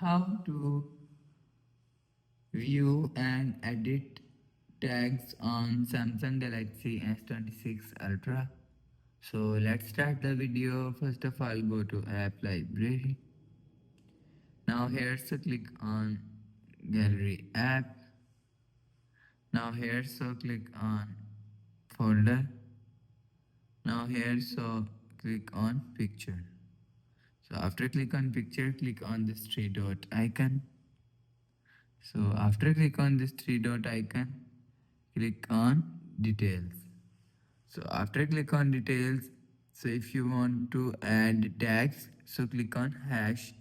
how to view and edit tags on Samsung Galaxy S26 Ultra. So let's start the video. First of all, go to app library. Now here, so click on gallery app. Now here, so click on folder. Now here, so click on picture. So after click on picture, click on this three dot icon. So after click on this three dot icon, click on details. So after click on details, so if you want to add tags, so click on hash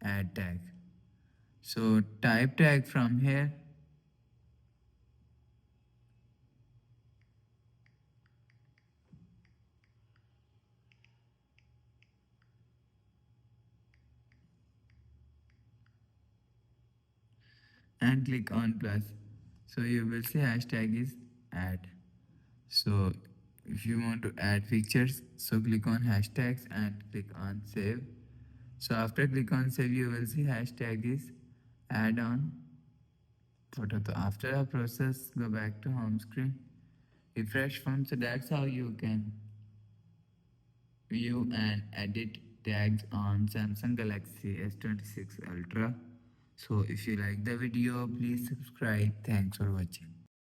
add tag. So type tag from here. And click on plus. So you will see hashtag is add. So if you want to add pictures, so click on hashtags and click on save. So after click on save, you will see hashtag is add on photo. So after a process, go back to home screen, refresh phone. So that's how you can view and edit tags on Samsung Galaxy S26 Ultra. So if you like the video, please subscribe. Thanks for watching.